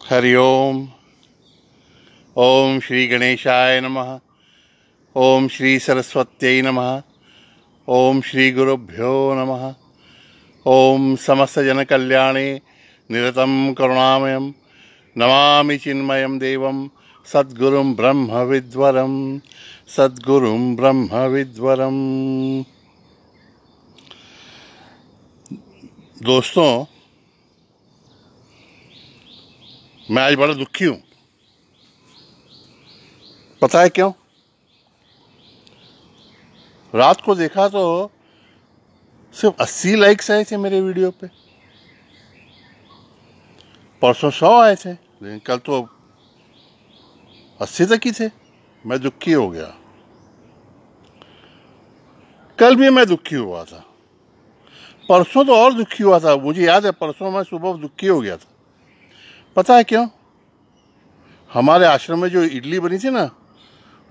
हरि ओम। ओम श्री गणेशाय नमः। ओम श्री सरस्वत्यै नमः। ओम श्री गुरुभ्यो नमः। ओम समस्त जन कल्याणे निरतं करुणामयं नमामि चिन्मयं देवं सद्गुरुं ब्रह्म विद्वरं। सद्गुरुं ब्रह्म विद्वरं। दोस्तों, मैं आज बड़ा दुखी हूँ। पता है क्यों? रात को देखा तो सिर्फ 80 लाइक्स आए थे मेरे वीडियो पे। परसों 100 आए थे, लेकिन कल तो 80 तक ही थे। मैं दुखी हो गया। कल भी मैं दुखी हुआ था, परसों तो और दुखी हुआ था। मुझे याद है परसों मैं सुबह दुखी हो गया था। पता है क्यों? हमारे आश्रम में जो इडली बनी थी ना,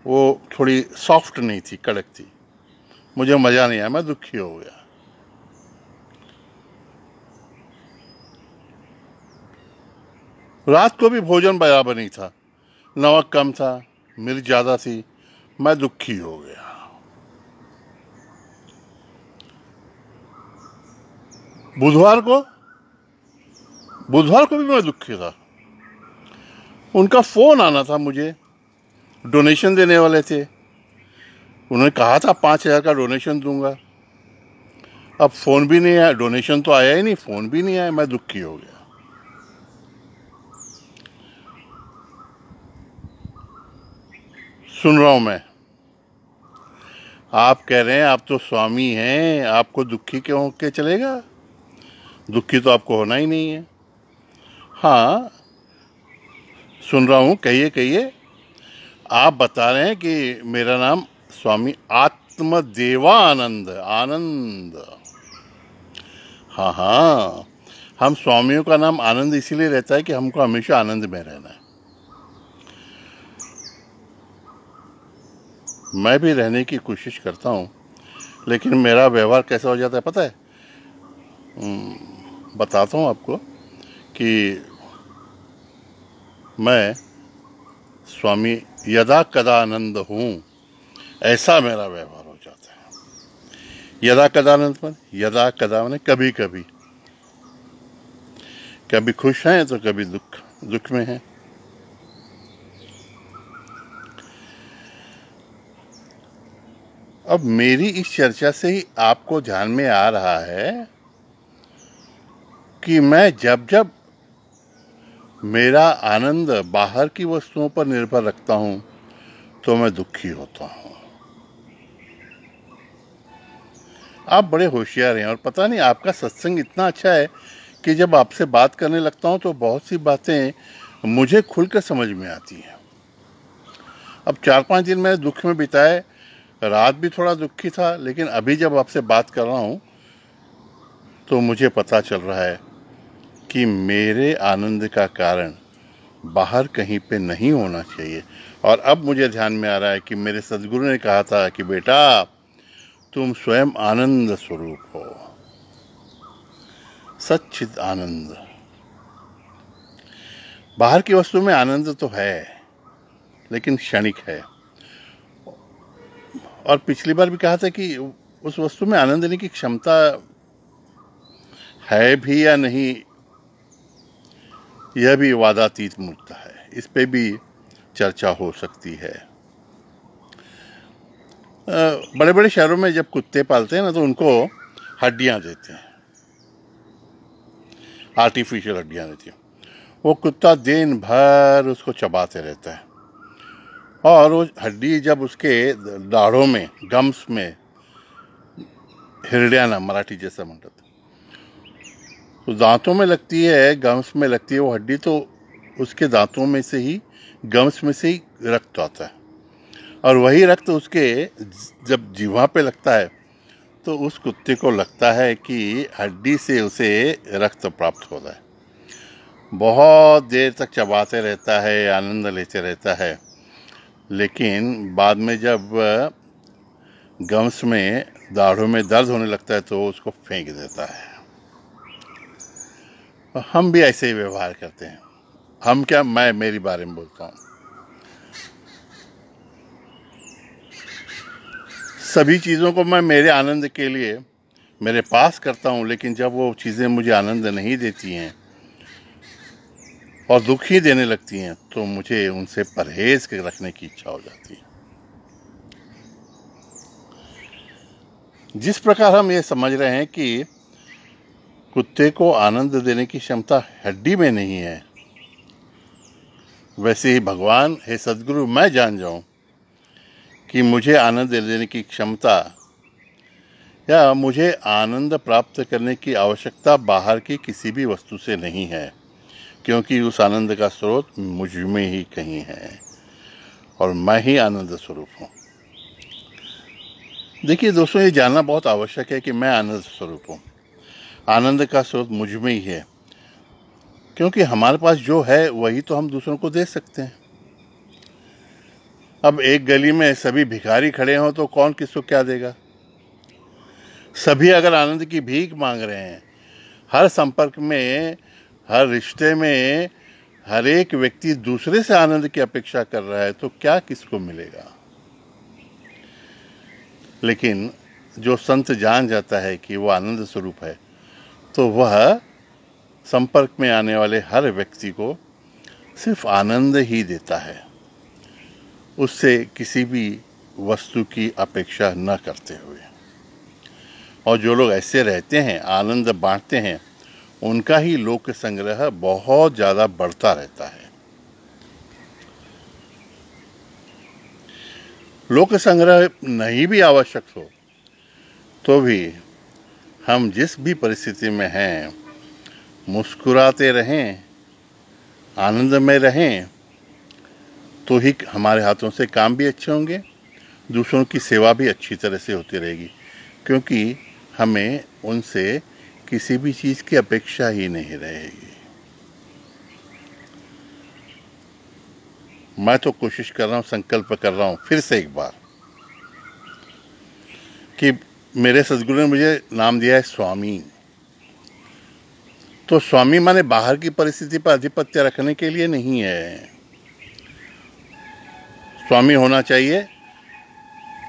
वो थोड़ी सॉफ्ट नहीं थी, कड़क थी। मुझे मजा नहीं आया, मैं दुखी हो गया। रात को भी भोजन बराबर नहीं था, नमक कम था, मिर्च ज्यादा थी। मैं दुखी हो गया। बुधवार को भी मैं दुखी था। उनका फोन आना था मुझे, डोनेशन देने वाले थे। उन्होंने कहा था 5,000 का डोनेशन दूंगा। अब फोन भी नहीं आया, डोनेशन तो आया ही नहीं, फोन भी नहीं आया। मैं दुखी हो गया। सुन रहा हूं मैं, आप कह रहे हैं आप तो स्वामी हैं, आपको दुखी क्यों होके चलेगा? दुखी तो आपको होना ही नहीं है। हाँ, सुन रहा हूं, कहिए कहिए। आप बता रहे हैं कि मेरा नाम स्वामी आत्मदेवानंद आनंद। हाँ हाँ, हम स्वामियों का नाम आनंद इसीलिए रहता है कि हमको हमेशा आनंद में रहना है। मैं भी रहने की कोशिश करता हूँ, लेकिन मेरा व्यवहार कैसा हो जाता है पता है? बताता हूँ आपको कि मैं स्वामी यदा कदानंद हूँ, ऐसा मेरा व्यवहार हो जाता है। यदा कदानंद पर यदा कदा मैंने कभी कभी, कभी खुश हैं तो कभी दुख में हैं। अब मेरी इस चर्चा से ही आपको ध्यान में आ रहा है कि मैं जब जब मेरा आनंद बाहर की वस्तुओं पर निर्भर रखता हूं तो मैं दुखी होता हूं। आप बड़े होशियार हैं और पता नहीं आपका सत्संग इतना अच्छा है कि जब आपसे बात करने लगता हूं तो बहुत सी बातें मुझे खुलकर समझ में आती हैं। अब 4-5 दिन मैंने दुख में बिताए, रात भी थोड़ा दुखी था, लेकिन अभी जब आपसे बात कर रहा हूं तो मुझे पता चल रहा है कि मेरे आनंद का कारण बाहर कहीं पे नहीं होना चाहिए। और अब मुझे ध्यान में आ रहा है कि मेरे सदगुरु ने कहा था कि बेटा, तुम स्वयं आनंद स्वरूप हो, सच्चिद आनंद। बाहर की वस्तु में आनंद तो है, लेकिन क्षणिक है। और पिछली बार भी कहा था कि उस वस्तु में आनंद लेने की क्षमता है भी या नहीं, यह भी वादातीत मुद्दा है। इस पे भी चर्चा हो सकती है। बड़े बड़े शहरों में जब कुत्ते पालते हैं ना, तो उनको हड्डियां देते हैं, आर्टिफिशियल हड्डियां देती हैं। वो कुत्ता दिन भर उसको चबाते रहता है, और वो हड्डी जब उसके दाढ़ों में, गम्स में, हिरड्याना मराठी जैसा म्हणतात, तो दांतों में लगती है, गम्स में लगती है वो हड्डी, तो उसके दांतों में से ही, गम्स में से ही रक्त आता है। और वही रक्त उसके जब जीवा पे लगता है तो उस कुत्ते को लगता है कि हड्डी से उसे रक्त प्राप्त होता है। बहुत देर तक चबाते रहता है, आनंद लेते रहता है, लेकिन बाद में जब गम्स में, दाढ़ों में दर्द होने लगता है तो उसको फेंक देता है। हम भी ऐसे ही व्यवहार करते हैं। हम क्या, मैं मेरी बारे में बोलता हूँ। सभी चीज़ों को मैं मेरे आनंद के लिए मेरे पास करता हूँ, लेकिन जब वो चीज़ें मुझे आनंद नहीं देती हैं और दुख ही देने लगती हैं, तो मुझे उनसे परहेज के रखने की इच्छा हो जाती है। जिस प्रकार हम ये समझ रहे हैं कि कुत्ते को आनंद देने की क्षमता हड्डी में नहीं है, वैसे ही भगवान, हे सद्गुरु, मैं जान जाऊं कि मुझे आनंद देने की क्षमता या मुझे आनंद प्राप्त करने की आवश्यकता बाहर की किसी भी वस्तु से नहीं है, क्योंकि उस आनंद का स्रोत मुझ में ही कहीं है और मैं ही आनंद स्वरूप हूँ। देखिए दोस्तों, ये जानना बहुत आवश्यक है कि मैं आनंद स्वरूप हूँ। आनंद का स्रोत मुझ में ही है, क्योंकि हमारे पास जो है वही तो हम दूसरों को दे सकते हैं। अब एक गली में सभी भिखारी खड़े हों तो कौन किसको क्या देगा? सभी अगर आनंद की भीख मांग रहे हैं, हर संपर्क में, हर रिश्ते में हर एक व्यक्ति दूसरे से आनंद की अपेक्षा कर रहा है, तो क्या किसको मिलेगा? लेकिन जो संत जान जाता है कि वो आनंद स्वरूप है, तो वह संपर्क में आने वाले हर व्यक्ति को सिर्फ आनंद ही देता है, उससे किसी भी वस्तु की अपेक्षा न करते हुए। और जो लोग ऐसे रहते हैं, आनंद बांटते हैं, उनका ही लोक संग्रह बहुत ज़्यादा बढ़ता रहता है। लोक संग्रह नहीं भी आवश्यक हो तो भी हम जिस भी परिस्थिति में हैं, मुस्कुराते रहें, आनंद में रहें, तो ही हमारे हाथों से काम भी अच्छे होंगे, दूसरों की सेवा भी अच्छी तरह से होती रहेगी, क्योंकि हमें उनसे किसी भी चीज़ की अपेक्षा ही नहीं रहेगी। मैं तो कोशिश कर रहा हूँ, संकल्प कर रहा हूँ फिर से एक बार कि मेरे सद्गुरु ने मुझे नाम दिया है स्वामी। तो स्वामी माने बाहर की परिस्थिति पर आधिपत्य रखने के लिए नहीं है। स्वामी होना चाहिए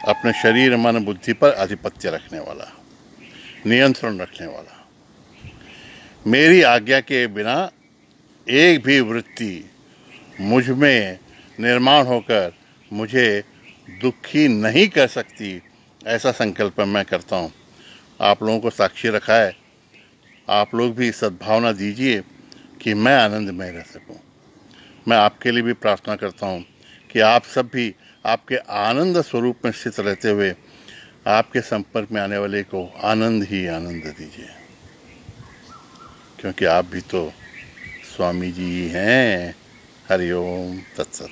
अपने शरीर, मन, बुद्धि पर आधिपत्य रखने वाला, नियंत्रण रखने वाला। मेरी आज्ञा के बिना एक भी वृत्ति मुझ में निर्माण होकर मुझे दुखी नहीं कर सकती, ऐसा संकल्प मैं करता हूँ। आप लोगों को साक्षी रखा है, आप लोग भी सद्भावना दीजिए कि मैं आनंद में रह सकूं। मैं आपके लिए भी प्रार्थना करता हूं कि आप सब भी आपके आनंद स्वरूप में स्थित रहते हुए आपके संपर्क में आने वाले को आनंद ही आनंद दीजिए, क्योंकि आप भी तो स्वामी जी हैं। हरि ओम तत्सत।